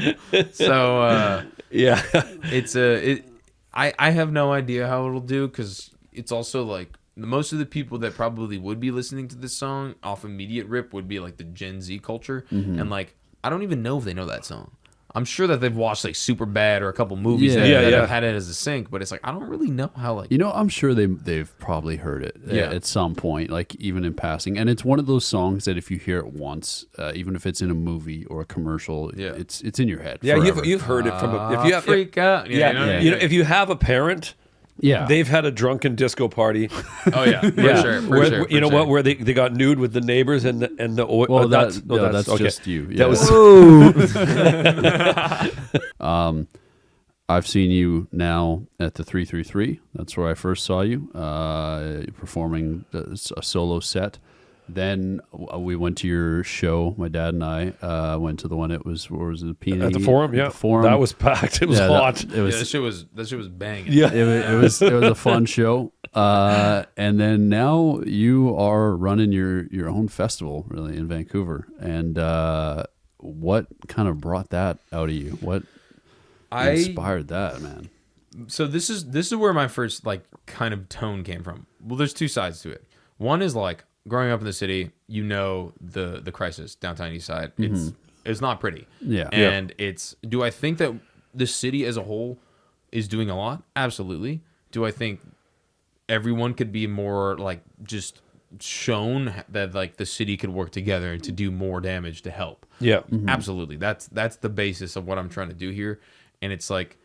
Speaker 3: So
Speaker 2: Yeah.
Speaker 3: I have no idea how it'll do, because it's also like most of the people that probably would be listening to this song off immediate rip would be like the Gen Z culture, and like I don't even know if they know that song. I'm sure that they've watched like Superbad or a couple movies that have had it as a sync, but it's like I don't really know how, like,
Speaker 1: I'm sure they've probably heard it at some point, like even in passing. And it's one of those songs that if you hear it once, even if it's in a movie or a commercial, it's in your head.
Speaker 2: Yeah,
Speaker 1: forever.
Speaker 2: you've heard it from if you have
Speaker 3: freak out.
Speaker 2: Yeah,
Speaker 3: You know what I mean?
Speaker 2: if you have a parent, they've had a drunken disco party.
Speaker 3: Oh yeah, for sure.
Speaker 2: You know what? Where they got nude with the neighbors and the oil.
Speaker 1: Well,
Speaker 2: that's
Speaker 1: okay. Just you. Yeah.
Speaker 2: That was.
Speaker 1: I've seen you now at the 333. That's where I first saw you performing a solo set. Then we went to your show. My dad and I went to the one. It was, where was it?
Speaker 2: At the Forum. Yeah,
Speaker 1: the Forum.
Speaker 2: that was packed. It was hot.
Speaker 1: It was.
Speaker 3: that shit was banging.
Speaker 2: Yeah,
Speaker 1: it was a fun show. And then now you are running your own festival, really, in Vancouver. And what kind of brought that out of you? What inspired that, man?
Speaker 3: So this is where my first like kind of tone came from. Well, there's two sides to it. One is like growing up in the city, the crisis downtown Eastside. It's not pretty.
Speaker 1: Yeah.
Speaker 3: And do I think that the city as a whole is doing a lot? Absolutely. Do I think everyone could be more like just shown that like the city could work together to do more damage to help?
Speaker 2: Yeah,
Speaker 3: Absolutely. That's the basis of what I'm trying to do here. And it's like,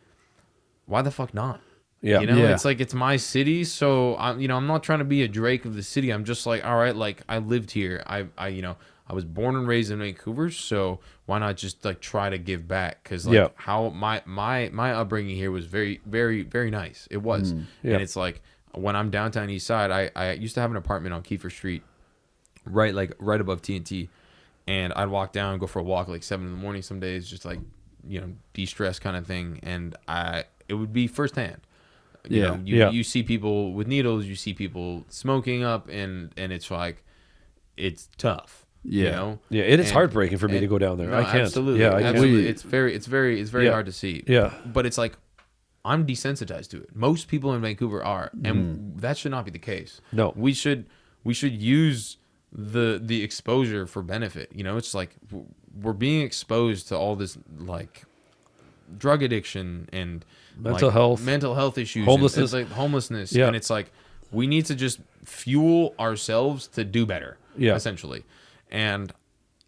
Speaker 3: why the fuck not?
Speaker 2: Yeah.
Speaker 3: It's like, it's my city, so I'm not trying to be a Drake of the city. I'm just like, all right, like I lived here. I was born and raised in Vancouver, so why not just like try to give back? Because like how my upbringing here was very, very, very nice. It was, and it's like when I'm downtown Eastside, I used to have an apartment on Kiefer Street, right above TNT, and I'd walk down, go for a walk like 7 a.m. some days, just like de-stress kind of thing, and it would be firsthand. You see people with needles, you see people smoking up, and it's like, it's tough.
Speaker 2: Yeah, it is heartbreaking for me to go down there.
Speaker 3: No,
Speaker 2: I can't.
Speaker 3: Absolutely,
Speaker 2: Yeah, I can't.
Speaker 3: absolutely. It's very hard to see.
Speaker 2: Yeah,
Speaker 3: but it's like I'm desensitized to it. Most people in Vancouver are, and that should not be the case.
Speaker 2: No,
Speaker 3: we should use the exposure for benefit. It's like we're being exposed to all this like drug addiction and mental health issues, homelessness, and it's like we need to just fuel ourselves to do better, essentially. And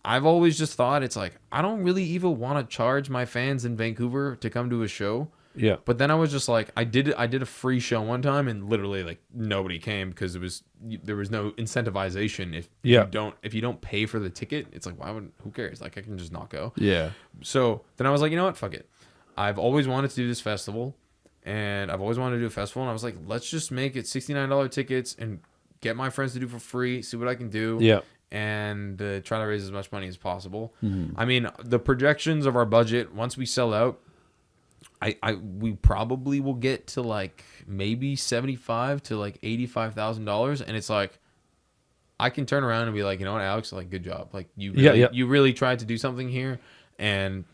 Speaker 3: I've always just thought it's like I don't really even want to charge my fans in Vancouver to come to a show.
Speaker 2: Yeah.
Speaker 3: But then I was just like, I did a free show one time, and literally like nobody came because there was no incentivization if you don't pay for the ticket. It's like, who cares? Like I can just not go.
Speaker 1: Yeah.
Speaker 3: So then I was like, you know what? Fuck it. I've always wanted to do this festival, and I've always wanted to do a festival, and I was like, let's just make it $69 tickets and get my friends to do for free, see what I can do.
Speaker 2: Yeah.
Speaker 3: And try to raise as much money as possible. I mean, the projections of our budget, once we sell out, we probably will get to like maybe $75,000 to like $85,000, and it's like I can turn around and be like, you know what, Alex, like good job, like you really tried to do something here and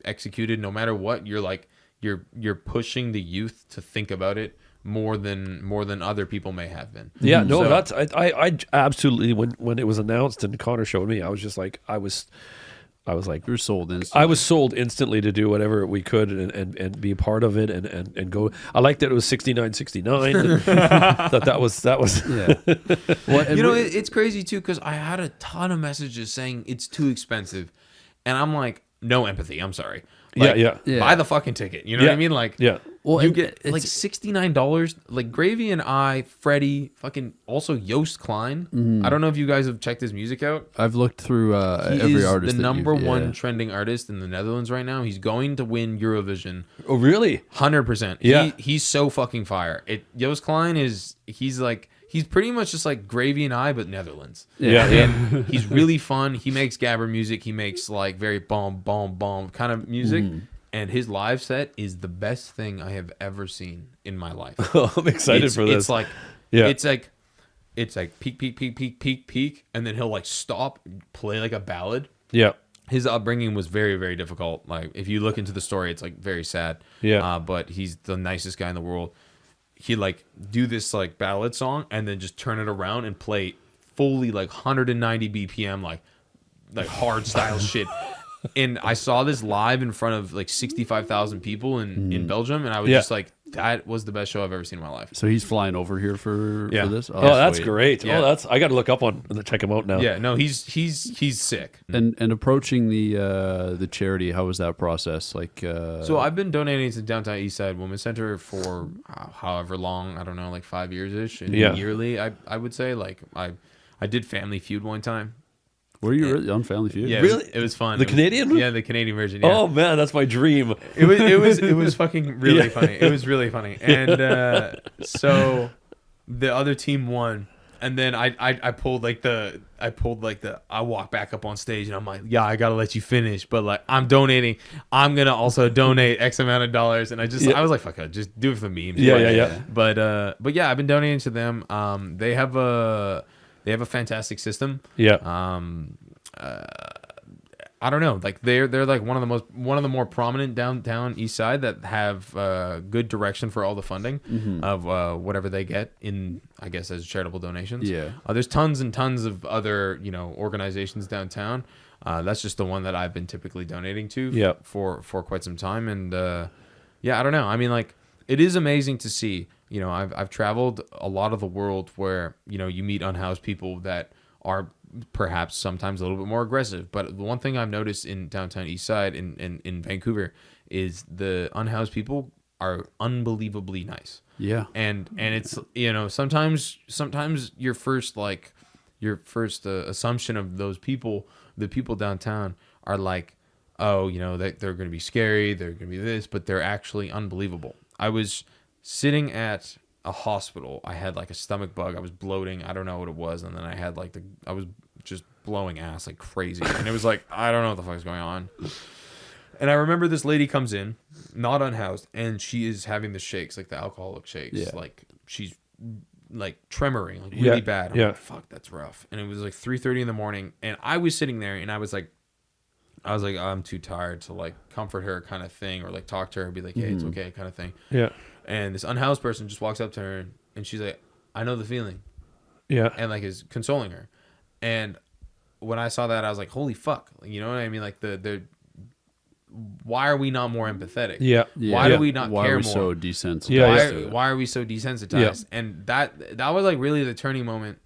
Speaker 3: executed. No matter what, you're like you're pushing the youth to think about it more than other people may have been.
Speaker 2: Yeah, no, that's I absolutely when it was announced and Connor showed me, I was just like I was like, you're sold instantly. I was sold instantly to do whatever we could and be a part of it and go. I liked that it was $69.69. that was
Speaker 1: yeah.
Speaker 3: Well, it's crazy too because I had a ton of messages saying it's too expensive, and I'm like, no empathy. I'm sorry. Like,
Speaker 2: yeah.
Speaker 3: Buy the fucking ticket. You know what I mean? Like,
Speaker 2: yeah.
Speaker 1: Well,
Speaker 3: you
Speaker 1: and
Speaker 3: get
Speaker 1: it's-
Speaker 3: like $69. Like Gravy and I, Freddie, fucking also Yost Klein. I don't know if you guys have checked his music out.
Speaker 1: I've looked through
Speaker 3: He
Speaker 1: every
Speaker 3: is
Speaker 1: artist.
Speaker 3: the
Speaker 1: that
Speaker 3: number
Speaker 1: you've-
Speaker 3: one
Speaker 1: yeah.
Speaker 3: trending artist in the Netherlands right now. He's going to win Eurovision.
Speaker 2: Oh, really?
Speaker 3: 100%.
Speaker 2: Yeah.
Speaker 3: He's so fucking fire. Joost Klein he's pretty much just like Gravy and I, but Netherlands.
Speaker 2: Yeah.
Speaker 3: And he's really fun. He makes gabber music. He makes like very bomb kind of music. And his live set is the best thing I have ever seen in my life.
Speaker 2: I'm excited for this.
Speaker 3: It's like,
Speaker 2: Yeah.
Speaker 3: it's like peak, and then he'll like stop, play like a ballad.
Speaker 2: Yeah.
Speaker 3: His upbringing was very, very difficult. Like if you look into the story, it's like very sad.
Speaker 2: Yeah.
Speaker 3: But he's the nicest guy in the world. He like do this like ballad song and then just turn it around and play fully like 190 BPM, like hard style shit. And I saw this live in front of like 65,000 people in Belgium, and I was
Speaker 2: Yeah.
Speaker 3: just like, that was the best show I've ever seen in my life.
Speaker 1: So he's flying over here for this.
Speaker 2: Oh, that's
Speaker 1: sweet.
Speaker 2: great.
Speaker 3: Yeah.
Speaker 2: Oh, I got to look up on check him out now.
Speaker 3: Yeah, no, he's sick.
Speaker 1: And approaching the charity, how was that process? Like,
Speaker 3: So I've been donating to Downtown Eastside Women's Center for however long, I don't know, like 5 years ish, and
Speaker 2: Yeah.
Speaker 3: yearly. I would say like I did Family Feud one time.
Speaker 1: were you really on Family Feud?
Speaker 3: Yeah,
Speaker 2: Really?
Speaker 3: it was fun.
Speaker 2: The
Speaker 3: It was-
Speaker 2: Canadian?
Speaker 3: Yeah, the Canadian version. Yeah.
Speaker 2: Oh man, that's my dream.
Speaker 3: It was fucking really
Speaker 2: Yeah.
Speaker 3: funny. It was really funny. And so the other team won. And then I pulled like I walked back up on stage and I'm like, yeah, I gotta let you finish, but like I'm donating. I'm gonna also donate X amount of dollars. And I was like, fuck it, just do it for the memes.
Speaker 2: Yeah.
Speaker 3: But yeah, I've been donating to them. They have a fantastic system.
Speaker 2: Yeah.
Speaker 3: I don't know, like they're like one of the more prominent downtown East Side that have good direction for all the funding of whatever they get in, I guess, as charitable donations.
Speaker 1: Yeah.
Speaker 3: There's tons and tons of other organizations downtown. That's just the one that I've been typically donating to.
Speaker 2: Yeah.
Speaker 3: For quite some time, and yeah, I don't know. I mean, like it is amazing to see. I've traveled a lot of the world where you meet unhoused people that are perhaps sometimes a little bit more aggressive. But the one thing I've noticed in downtown East Side in Vancouver is the unhoused people are unbelievably nice.
Speaker 1: Yeah.
Speaker 3: And it's sometimes your first assumption of those people, the people downtown, are like, oh, they're going to be scary, they're going to be this, but they're actually unbelievable. I was sitting at a hospital. I had like a stomach bug. I was bloating. I don't know what it was. And then I had like I was just blowing ass like crazy. And it was like, I don't know what the fuck is going on. And I remember this lady comes in, not unhoused, and she is having the shakes, like the alcoholic shakes.
Speaker 1: Yeah.
Speaker 3: Like she's like tremoring, like really bad. I'm
Speaker 2: yeah.
Speaker 3: like, fuck, that's rough. And it was like 3:30 in the morning. And I was sitting there and I was like, I'm too tired to like comfort her kind of thing, or like talk to her and be like, hey, it's okay kind of thing.
Speaker 2: Yeah.
Speaker 3: And this unhoused person just walks up to her and she's like, I know the feeling.
Speaker 2: Yeah.
Speaker 3: And like is consoling her. And when I saw that, I was like, holy fuck. You know what I mean? Like the why are we not more empathetic?
Speaker 2: Yeah.
Speaker 3: Why do we not
Speaker 1: Why
Speaker 3: care
Speaker 1: are we
Speaker 3: more?
Speaker 1: so desensitized?
Speaker 2: Yeah,
Speaker 1: to it?
Speaker 3: Why are we so desensitized?
Speaker 2: Yeah.
Speaker 3: And that was like really the turning moment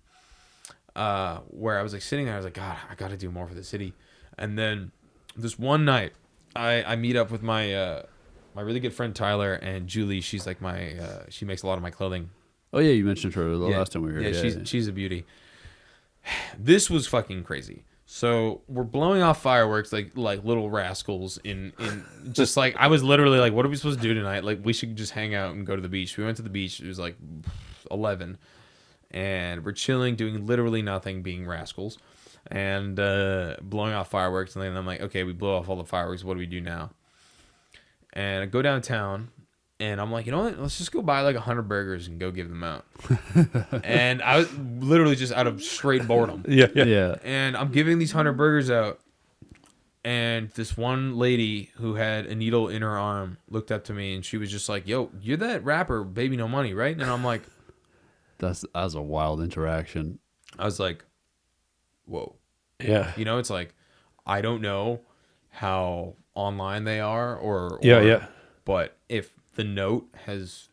Speaker 3: where I was like sitting there. I was like, God, I got to do more for the city. And then this one night, I meet up with my my really good friend Tyler and Julie. She's like she makes a lot of my clothing.
Speaker 1: Oh yeah, you mentioned her the last time we were here.
Speaker 3: Yeah, she's a beauty. This was fucking crazy. So we're blowing off fireworks like little rascals in just like, I was literally like, what are we supposed to do tonight? Like we should just hang out and go to the beach. We went to the beach. It was like 11 and we're chilling, doing literally nothing, being rascals and blowing off fireworks. And then I'm like, okay, we blow off all the fireworks. What do we do now? And I go downtown and I'm like, you know what? Let's just go buy like 100 burgers and go give them out. And I was literally just out of straight boredom.
Speaker 1: Yeah.
Speaker 3: And I'm giving these 100 burgers out. And this one lady who had a needle in her arm looked up to me and she was just like, yo, you're that rapper, Baby No Money, right? And I'm like,
Speaker 1: That's a wild interaction.
Speaker 3: I was like, whoa.
Speaker 2: Yeah.
Speaker 3: It's like, I don't know how online they are or
Speaker 2: Yeah.
Speaker 3: But if the note has,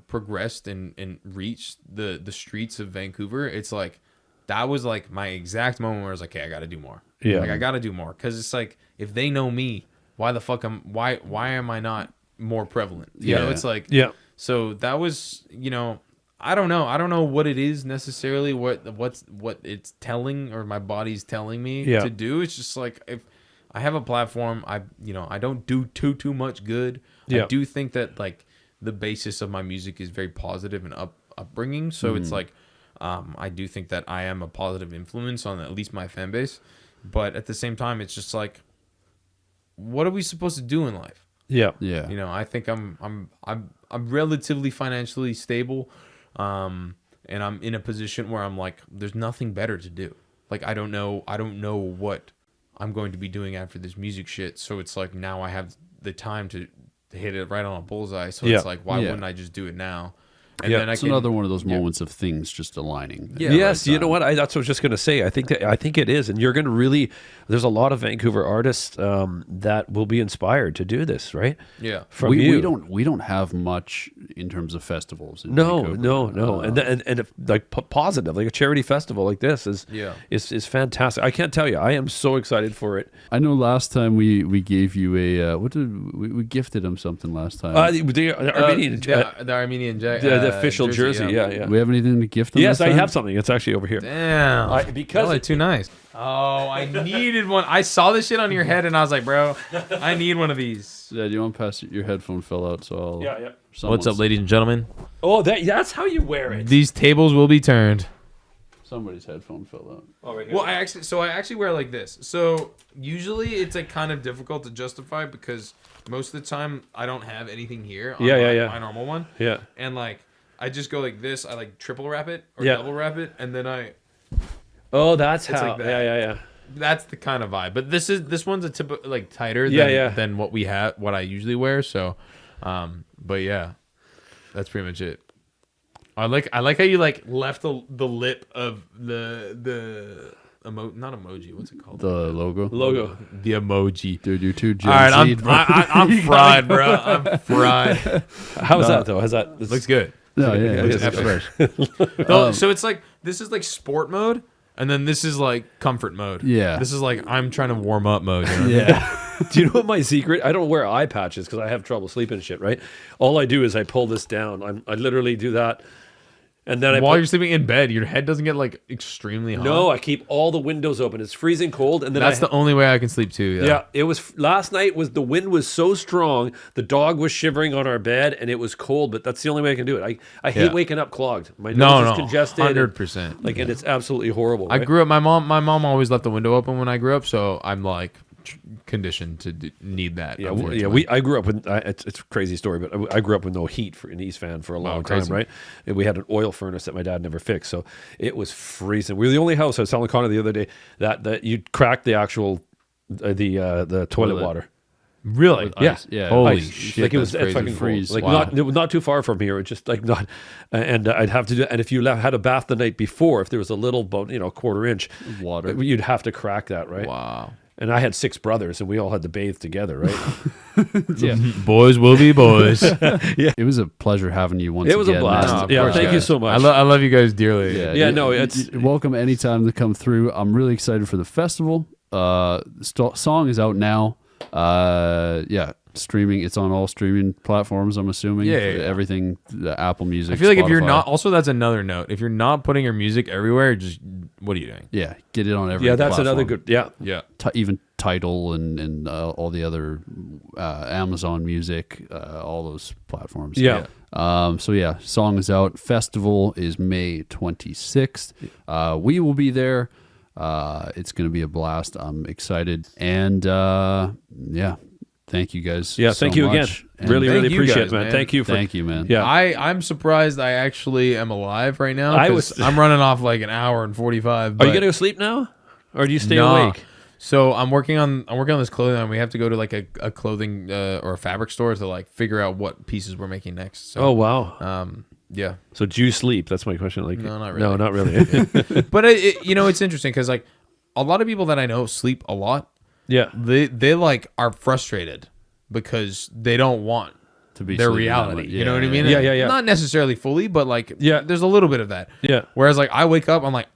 Speaker 3: progressed and reached the streets of Vancouver, it's like, that was like my exact moment where I was like, okay, I got to do more.
Speaker 2: Yeah.
Speaker 3: Like I got to do more. Cause it's like, if they know me, why the fuck why am I not more prevalent. You know, it's like,
Speaker 2: yeah.
Speaker 3: so that was, you know, I don't know what it is necessarily, what it's telling or my body's telling me to do. It's just like, if I have a platform, I don't do too much good. I do think that like the basis of my music is very positive and upbringing. So it's like, I do think that I am a positive influence on at least my fan base. But at the same time, it's just like, what are we supposed to do in life?
Speaker 2: Yeah.
Speaker 1: Yeah.
Speaker 3: You know, I think I'm relatively financially stable. And I'm in a position where I'm like, there's nothing better to do. Like, I don't know what I'm going to be doing after this music shit. So it's like, now I have the time to hit it right on a bullseye. So it's like, why wouldn't I just do it now? And then
Speaker 1: it's another one of those moments of things just aligning.
Speaker 2: Yeah, yes, you know what? That's what I was just going to say. I think it is, and you're going to really. There's a lot of Vancouver artists that will be inspired to do this, right?
Speaker 3: Yeah,
Speaker 2: from you.
Speaker 1: We don't have much in terms of festivals. In
Speaker 2: no,
Speaker 1: Vancouver.
Speaker 2: and if, like positive, like a charity festival like this is fantastic. I can't tell you, I am so excited for it.
Speaker 1: I know last time we gave you a we gifted him something last time.
Speaker 2: The Armenian,
Speaker 3: the Armenian
Speaker 2: the official jersey. Yeah.
Speaker 1: We have anything to gift them?
Speaker 2: Yes, I have something. It's actually over here.
Speaker 3: Damn,
Speaker 2: because
Speaker 3: it's too nice. Oh, I needed one. I saw this shit on your head, and I was like, bro, I need one of these.
Speaker 1: Yeah, do you want to pass your headphone fell out? So I'll,
Speaker 2: Yeah.
Speaker 3: What's up, ladies and gentlemen?
Speaker 2: Oh, that's how you wear it.
Speaker 3: These tables will be turned.
Speaker 1: Somebody's headphone fell out.
Speaker 2: Oh, right here.
Speaker 3: Well, I actually wear like this. So usually it's like kind of difficult to justify because most of the time I don't have anything here on my normal one.
Speaker 2: Yeah.
Speaker 3: And like I just go like this. I like triple wrap it or double wrap it, and then
Speaker 2: Oh, that's how.
Speaker 3: Like that.
Speaker 2: Yeah.
Speaker 3: That's the kind of vibe. But this one's a typical like tighter than what I usually wear. So, but yeah, that's pretty much it. I like how you like left the lip of the not emoji. What's it called?
Speaker 1: The logo.
Speaker 3: The emoji.
Speaker 1: Dude, you're too Gen
Speaker 3: All right,
Speaker 1: Z, bro.
Speaker 3: I'm fried, bro. I'm fried.
Speaker 2: How's that though? How's that?
Speaker 3: Looks good.
Speaker 1: No, yeah,
Speaker 3: it's so it's like this is like sport mode, and then this is like comfort mode.
Speaker 1: Yeah.
Speaker 3: This is like I'm trying to warm up mode. You know?
Speaker 1: Yeah.
Speaker 2: Do you know what my secret? I don't wear eye patches because I have trouble sleeping and shit, right? All I do is I pull this down. I literally do that. And then
Speaker 3: while you're sleeping in bed, your head doesn't get like extremely hot.
Speaker 2: No, I keep all the windows open. It's freezing cold, and then
Speaker 3: that's the only way I can sleep too.
Speaker 2: Yeah, it was last night. The wind was so strong, the dog was shivering on our bed, and it was cold. But that's the only way I can do it. I hate waking up clogged. My nose is congested.
Speaker 3: 100%.
Speaker 2: Like, and it's absolutely horrible.
Speaker 3: I
Speaker 2: right?
Speaker 3: grew up. My mom always left the window open when I grew up, so I'm like conditioned to need that.
Speaker 2: I grew up with it's a crazy story, but I grew up with no heat in East Van for a long time, right? And we had an oil furnace that my dad never fixed, so it was freezing. We were the only house. I was telling Connor the other day that you'd crack the actual the toilet water.
Speaker 3: Really?
Speaker 1: Yeah.
Speaker 3: Holy shit!
Speaker 2: Like it was fucking freeze. Like not too far from here. It just like not, and I'd have to do. And if you had a bath the night before, if there was a little quarter inch
Speaker 1: water,
Speaker 2: you'd have to crack that, right?
Speaker 3: Wow.
Speaker 2: And I had 6 brothers, and we all had to bathe together, right?
Speaker 3: Yeah. Boys will be boys.
Speaker 1: Yeah. It was a pleasure having you once again.
Speaker 2: It was a blast.
Speaker 3: Yeah,
Speaker 2: thank you so much.
Speaker 3: I love you guys dearly.
Speaker 1: Yeah, you're welcome anytime to come through. I'm really excited for the festival. Song is out now. Streaming. It's on all streaming platforms, I'm assuming.
Speaker 3: Yeah.
Speaker 1: Everything, the Apple Music,
Speaker 3: I feel like
Speaker 1: Spotify.
Speaker 3: if you're not, also that's another note. If you're not putting your music everywhere, just what are you doing?
Speaker 1: Yeah, get it on every
Speaker 2: that's
Speaker 1: platform.
Speaker 2: another good,
Speaker 3: Yeah.
Speaker 1: Even Tidal and all the other Amazon Music, all those platforms.
Speaker 2: Yeah.
Speaker 1: Song is out. Festival is May 26th. We will be there. It's going to be a blast. I'm excited. And thank you guys.
Speaker 2: Yeah,
Speaker 1: so
Speaker 2: thank you
Speaker 1: much.
Speaker 2: again. Really appreciate
Speaker 3: guys,
Speaker 2: it, man.
Speaker 3: man.
Speaker 2: Thank you,
Speaker 1: man.
Speaker 2: Yeah,
Speaker 3: I'm surprised I actually am alive right now. I'm running off like an hour and 45.
Speaker 2: Are you gonna go sleep now, or do you stay awake?
Speaker 3: So I'm working on this clothing line. We have to go to like a clothing or a fabric store to like figure out what pieces we're making next. So,
Speaker 2: oh wow.
Speaker 3: Yeah.
Speaker 2: So do you sleep? That's my question. Like,
Speaker 3: no, not really.
Speaker 2: No, not really.
Speaker 3: But it's interesting because like a lot of people that I know sleep a lot.
Speaker 2: Yeah.
Speaker 3: They like are frustrated because they don't want
Speaker 1: to be
Speaker 3: their reality. You know what I mean?
Speaker 2: Yeah.
Speaker 3: Not necessarily fully, but like there's a little bit of that.
Speaker 2: Yeah.
Speaker 3: Whereas like I wake up, I'm like,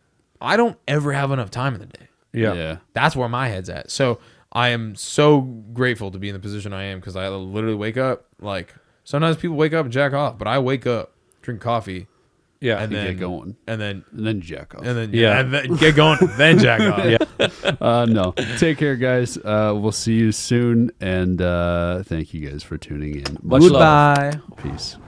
Speaker 3: I don't ever have enough time in the day.
Speaker 2: Yeah.
Speaker 3: That's where my head's at. So I am so grateful to be in the position I am because I literally wake up like sometimes people wake up and jack off, but I wake up, drink coffee,
Speaker 2: Yeah.
Speaker 3: and then
Speaker 1: get going,
Speaker 3: and then
Speaker 1: jack off,
Speaker 3: and then
Speaker 2: Yeah.
Speaker 3: and then get going, then jack off.
Speaker 2: Yeah.
Speaker 1: no, take care, guys. We'll see you soon, and thank you guys for tuning in.
Speaker 2: Much love.
Speaker 3: Goodbye.
Speaker 1: Peace.